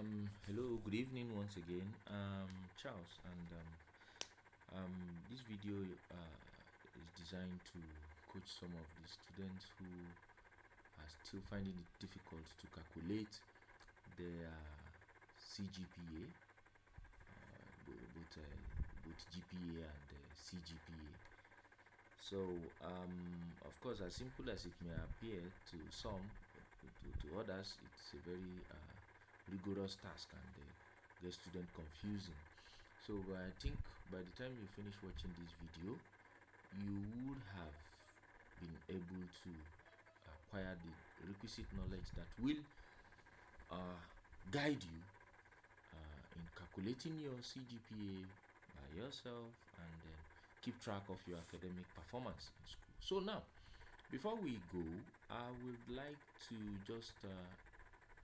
Hello, good evening once again. Charles, and this video is designed to coach some of the students who are still finding it difficult to calculate their CGPA, both GPA and CGPA. So, of course, as simple as it may appear to some, to others, it's a very rigorous task and get student confusing. So I think by the time you finish watching this video, you would have been able to acquire the requisite knowledge that will guide you in calculating your CGPA by yourself and then keep track of your academic performance in school. So now, before we go, I would like to just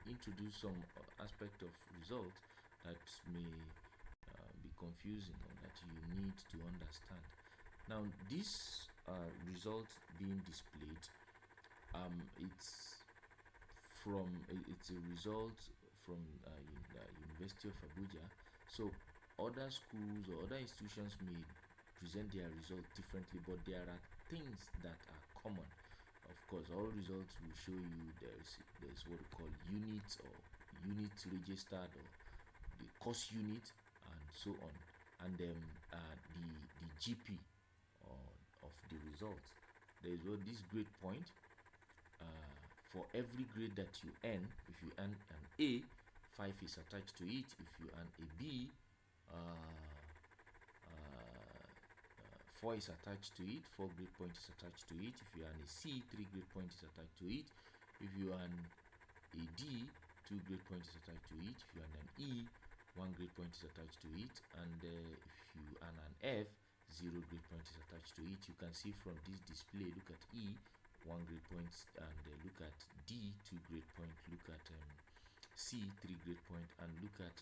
introduce some aspect of result that may be confusing or that you need to understand. Now, this result being displayed, it's a result from University of Abuja. So other schools or other institutions may present their result differently, but there are things that are common. Of course, all results will show you there's what we call units or unit registered or the course unit and so on, and then the GP of the result. There is what this grade point for every grade that you earn. If you earn an A, 5 is attached to it. If you earn a B, 4 is attached to it. 4 grade point is attached to it. If you earn a C, 3 grade point is attached to it. If you earn a D, 2 grade point is attached to it. If you earn an E, 1 grade point is attached to it. And if you earn an F, 0 grade point is attached to it. You can see from this display, look at E, 1 grade point, and look at D, 2 grade point. Look at C, 3 grade point, and look at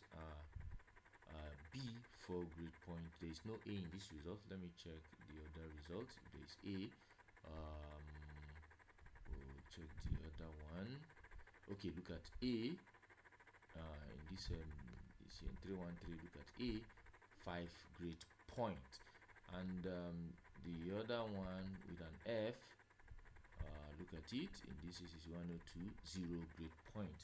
B, 4 grade point. There is no A in this result. Let me check the other result. There is A. We'll check the other one. Okay, look at A. In this is in 313. Look at A, 5 grade point, and the other one with an F. Look at it. In this is 102, 0 grade point,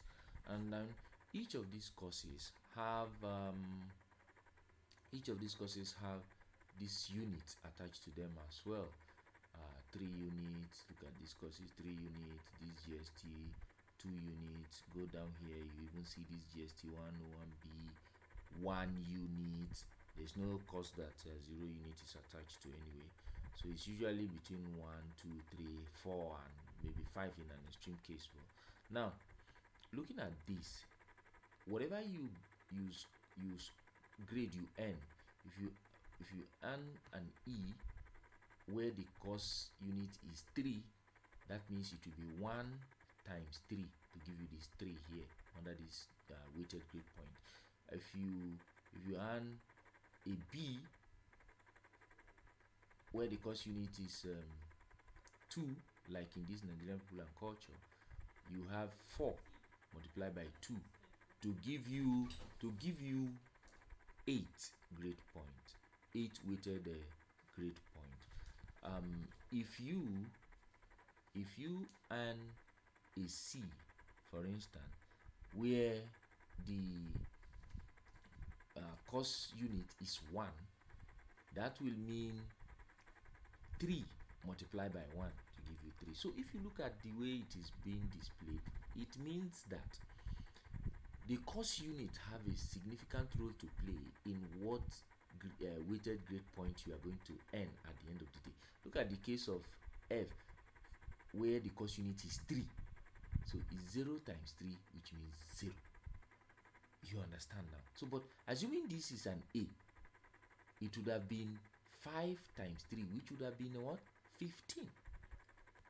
and then each of these courses have this unit attached to them as well. 3 units. Look at these courses. 3 units. This GST 2 units. Go down here, you even see this GST 101B 1 unit. There's no course that 0 unit is attached to anyway. So it's usually between 1, 2, 3, 4, and maybe 5 in an extreme case. Well, now looking at this, whatever you use grade you earn, if you earn an E where the course unit is 3, that means it will be 1 times 3 to give you this 3 here under this weighted grade point. If you earn a B where the course unit is 2, like in this Nigerian people and culture, you have 4 multiplied by 2 to give you 8 grade point, 8 weighted grade point. If you earn a C, for instance, where the course unit is 1, that will mean 3 multiplied by 1 to give you 3. So if you look at the way it is being displayed, it means that the course unit have a significant role to play in what weighted grade point you are going to earn at the end of the day. Look at the case of F, where the course unit is 3. So it's 0 times 3, which means 0. You understand now? So, but assuming this is an A, it would have been 5 times 3, which would have been what? 15.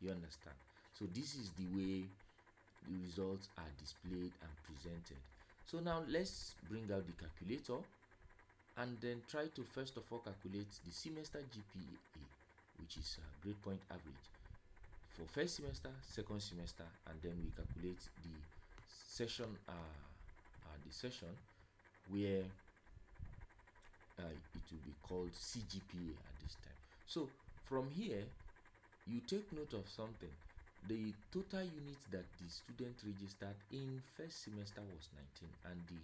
You understand? So this is the way the results are displayed and presented. So now let's bring out the calculator and then try to first of all calculate the semester GPA, which is grade point average for first semester, second semester, and then we calculate the session the session where it will be called CGPA at this time. So from here, you take note of something. The total units that the student registered in first semester was 19, and the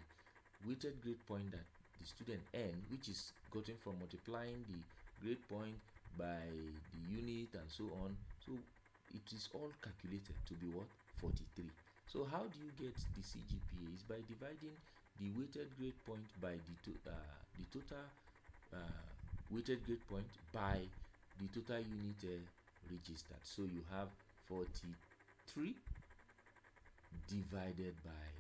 weighted grade point that the student earned, which is gotten from multiplying the grade point by the unit and so on. So it is all calculated to be what? 43. So how do you get the CGPA? Is by dividing the weighted grade point by the total weighted grade point by the total unit registered. So you have 43 divided by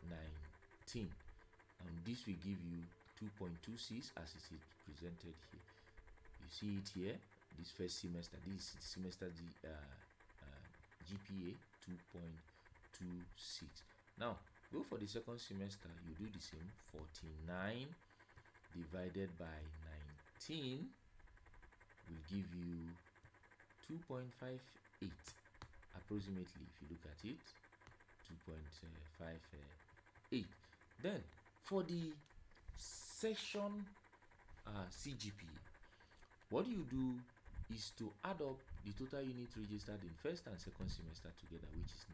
19, and this will give you 2.26 as it is presented here. You see it here. This first semester, this semester GPA 2.26. Now go for the second semester. You do the same. 49 divided by 19 will give you 2.58 approximately. If you look at it, 2.58. Then for the session CGPA, what you do is to add up the total unit registered in first and second semester together, which is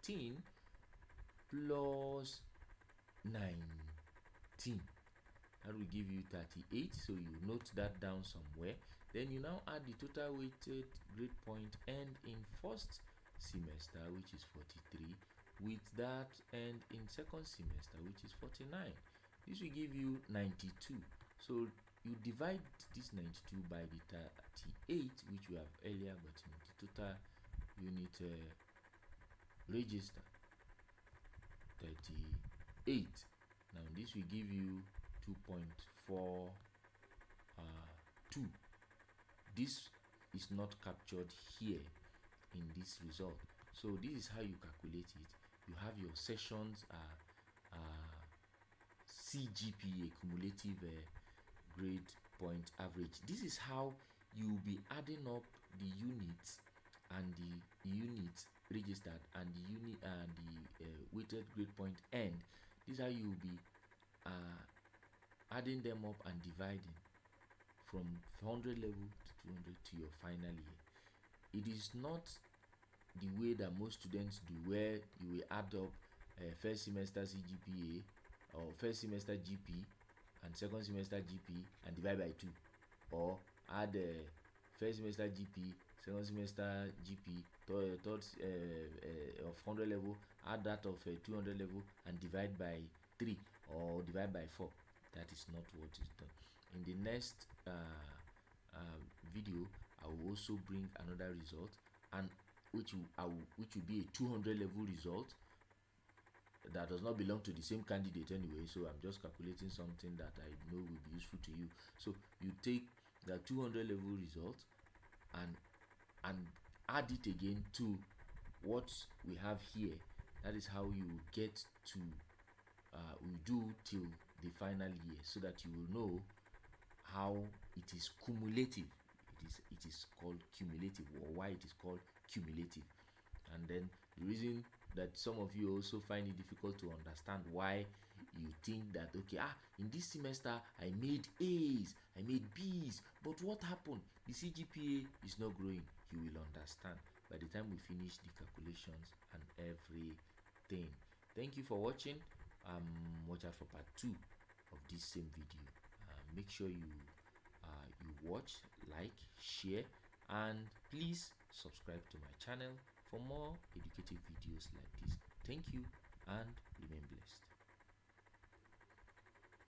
19 plus 19. That will give you 38. So you note that down somewhere. Then you now add the total weighted grade point and in first semester, which is 43, with that and in second semester, which is 49. This will give you 92. So you divide this 92 by the 38, which we have earlier gotten, the total unit register 38. Now this will give you 2.42. This is not captured here in this result. So this is how you calculate it. You have your sessions CGPA, cumulative grade point average. This is how you will be adding up the units and the units registered and the unit and the weighted grade point end. This is how you will be adding them up and dividing from 100 level to 200 to your final year. It is not the way that most students do, where you will add up first semester CGPA or first semester GP and second semester GP and divide by 2, or add first semester GP, second semester GP, third of 100 level, add that of 200 level and divide by 3 or divide by 4. That is not what is done. In the next video, I will also bring another result, and which will be a 200 level result that does not belong to the same candidate anyway. So I'm just calculating something that I know will be useful to you. So you take the 200 level result and add it again to what we have here. That is how you get to we do till the final year, so that you will know how it is cumulative. It is called cumulative, or why it is called cumulative. And then the reason that some of you also find it difficult to understand why you think that, okay, in this semester I made A's, I made B's, but what happened? The CGPA is not growing. You will understand by the time we finish the calculations and everything. Thank you for watching. Watch out for part 2 of this same video. Make sure you watch, like, share, and please subscribe to my channel for more educative videos like this. Thank you and remain blessed.